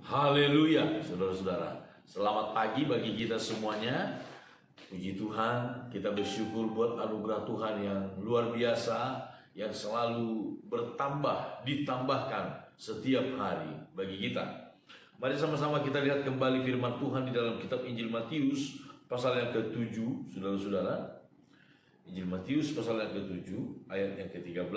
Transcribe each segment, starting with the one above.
Haleluya, saudara-saudara. Selamat pagi bagi kita semuanya. Puji Tuhan, kita bersyukur buat anugerah Tuhan yang luar biasa, yang selalu bertambah, ditambahkan setiap hari bagi kita. Mari sama-sama kita lihat kembali firman Tuhan di dalam kitab Injil Matius, pasal yang ke-7, saudara-saudara. Injil Matius pasal yang ke-7, ayat yang ke-13.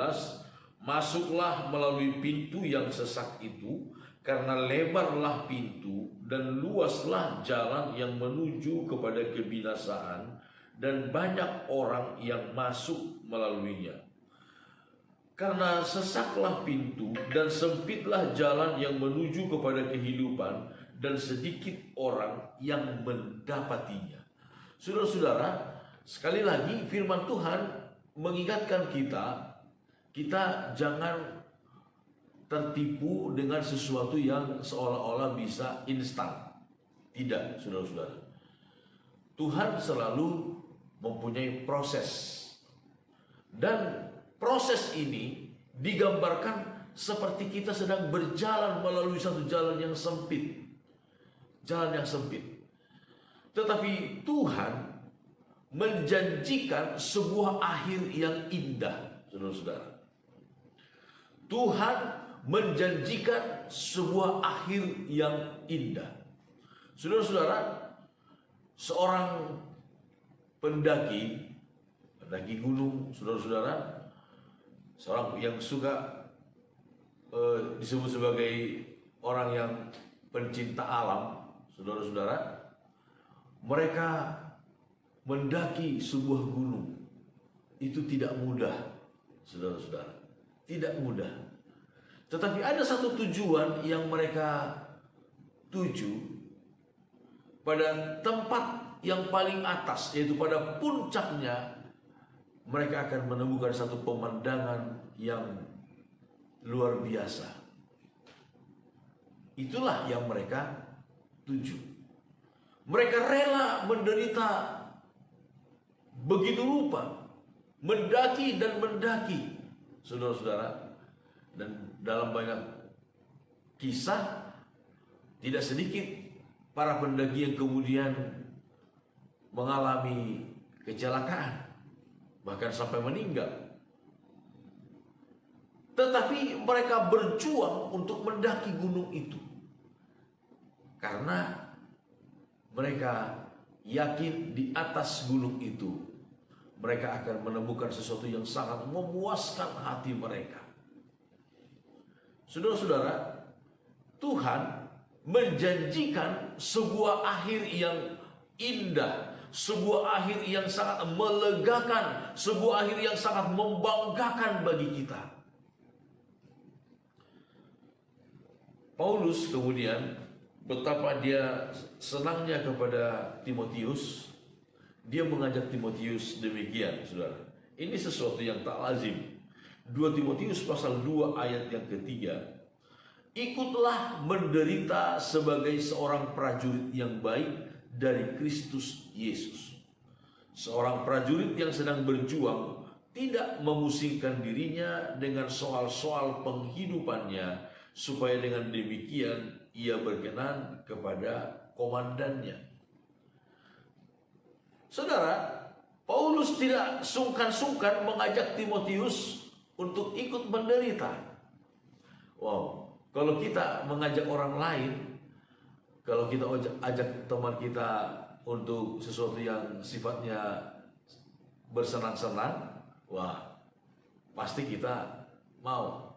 Masuklah melalui pintu yang sesak itu, karena lebarlah pintu dan luaslah jalan yang menuju kepada kebinasaan, dan banyak orang yang masuk melaluinya. Karena sesaklah pintu dan sempitlah jalan yang menuju kepada kehidupan, dan sedikit orang yang mendapatinya. Saudara-saudara, sekali lagi firman Tuhan mengingatkan kita jangan tertipu dengan sesuatu yang seolah-olah bisa instan. Tidak, saudara-saudara. Tuhan selalu mempunyai proses. Dan proses ini digambarkan seperti kita sedang berjalan melalui satu jalan yang sempit. Jalan yang sempit. Tetapi Tuhan menjanjikan sebuah akhir yang indah, saudara-saudara. Tuhan menjanjikan sebuah akhir yang indah. Saudara-saudara, seorang pendaki gunung, saudara-saudara, seorang yang suka disebut sebagai orang yang pencinta alam, saudara-saudara, mereka mendaki sebuah gunung. Itu tidak mudah, saudara-saudara, tidak mudah. Tetapi ada satu tujuan yang mereka tuju, pada tempat yang paling atas, yaitu pada puncaknya, mereka akan menemukan satu pemandangan yang luar biasa. Itulah yang mereka tuju. Mereka rela menderita begitu rupa, mendaki dan mendaki, saudara-saudara. Dan dalam banyak kisah, tidak sedikit para pendaki yang kemudian mengalami kecelakaan, bahkan sampai meninggal. Tetapi mereka berjuang untuk mendaki gunung itu, karena mereka yakin di atas gunung itu mereka akan menemukan sesuatu yang sangat memuaskan hati mereka. Saudara-saudara, Tuhan menjanjikan sebuah akhir yang indah, sebuah akhir yang sangat melegakan, sebuah akhir yang sangat membanggakan bagi kita. Paulus kemudian betapa dia senangnya kepada Timotius. Dia mengajak Timotius demikian, saudara. Ini sesuatu yang tak lazim. 2 Timotius pasal 2 ayat yang ketiga. Ikutlah menderita sebagai seorang prajurit yang baik dari Kristus Yesus. Seorang prajurit yang sedang berjuang tidak memusingkan dirinya dengan soal-soal penghidupannya, supaya dengan demikian ia berkenan kepada komandannya. Saudara, Paulus tidak sungkan-sungkan mengajak Timotius untuk ikut menderita. Wow, kalau kita mengajak orang lain, kalau kita ajak teman kita untuk sesuatu yang sifatnya bersenang-senang, wah, pasti kita mau.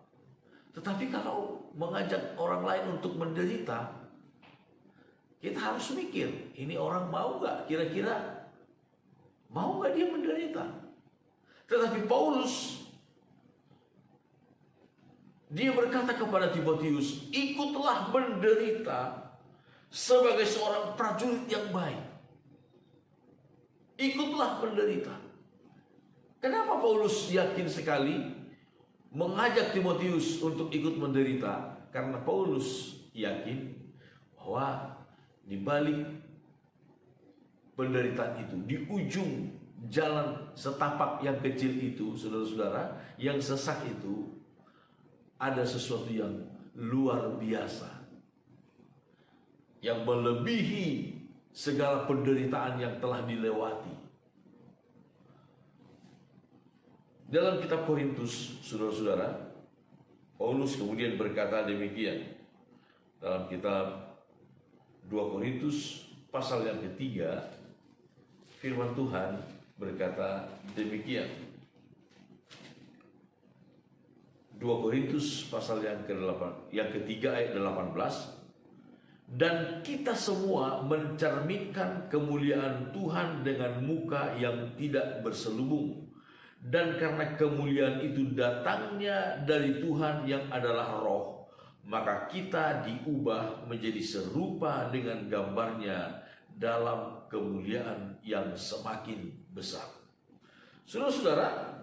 Tetapi kalau mengajak orang lain untuk menderita, kita harus mikir, ini orang mau gak? Kira-kira mau gak dia menderita? Tetapi Paulus, dia berkata kepada Timotius, ikutlah menderita sebagai seorang prajurit yang baik. Ikutlah menderita. Kenapa Paulus yakin sekali mengajak Timotius untuk ikut menderita? Karena Paulus yakin bahwa di balik penderitaan itu, di ujung jalan setapak yang kecil itu, saudara-saudara, yang sesak itu, ada sesuatu yang luar biasa. yang melebihi segala penderitaan yang telah dilewati. Dalam kitab Korintus, saudara-saudara, Paulus kemudian berkata demikian. Dalam kitab 2 Korintus pasal yang ketiga, firman Tuhan berkata demikian. 2 Korintus pasal yang ketiga ayat 18. Dan kita semua mencerminkan kemuliaan Tuhan dengan muka yang tidak berselubung. Dan karena kemuliaan itu datangnya dari Tuhan yang adalah Roh, maka kita diubah menjadi serupa dengan gambarnya dalam kemuliaan yang semakin besar. Saudara-saudara,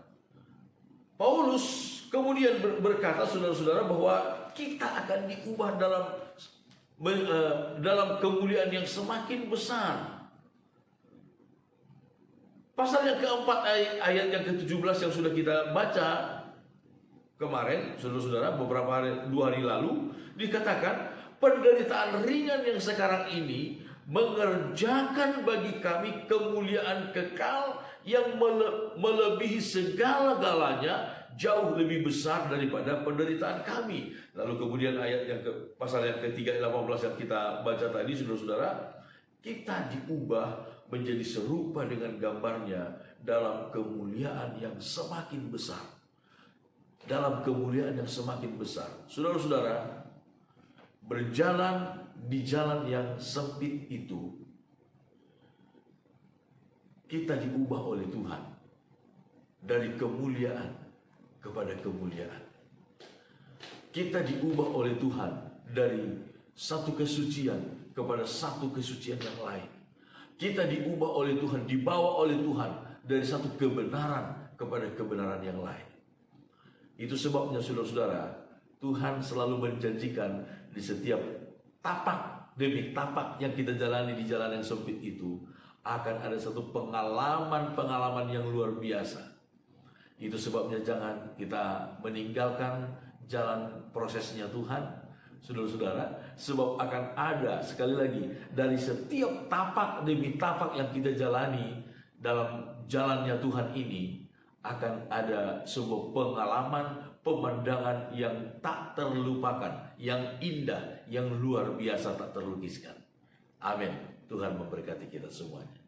Paulus kemudian berkata, saudara-saudara, bahwa kita akan diubah dalam kemuliaan yang semakin besar. Pasal yang keempat ayat yang ke-17 yang sudah kita baca kemarin, saudara-saudara, dua hari lalu, dikatakan penderitaan ringan yang sekarang ini mengerjakan bagi kami kemuliaan kekal yang melebihi segala-galanya, jauh lebih besar daripada penderitaan kami. Lalu kemudian ayat pasal yang ketiga 18 yang kita baca tadi, saudara-saudara, kita diubah menjadi serupa dengan gambarnya dalam kemuliaan yang semakin besar. Dalam kemuliaan yang semakin besar. Saudara-saudara, berjalan di jalan yang sempit itu, kita diubah oleh Tuhan dari kemuliaan kepada kemuliaan. Kita diubah oleh Tuhan dari satu kesucian kepada satu kesucian yang lain. Kita diubah oleh Tuhan, dibawa oleh Tuhan dari satu kebenaran kepada kebenaran yang lain. Itu sebabnya saudara-saudara, Tuhan selalu menjanjikan di setiap tapak demi tapak yang kita jalani di jalan yang sempit itu, akan ada satu pengalaman-pengalaman yang luar biasa. Itu sebabnya jangan kita meninggalkan jalan prosesnya Tuhan, saudara-saudara, sebab akan ada, sekali lagi, dari setiap tapak demi tapak yang kita jalani dalam jalannya Tuhan ini, akan ada sebuah pengalaman, pemandangan yang tak terlupakan, yang indah, yang luar biasa, tak terlukiskan. Amin. Tuhan memberkati kita semuanya.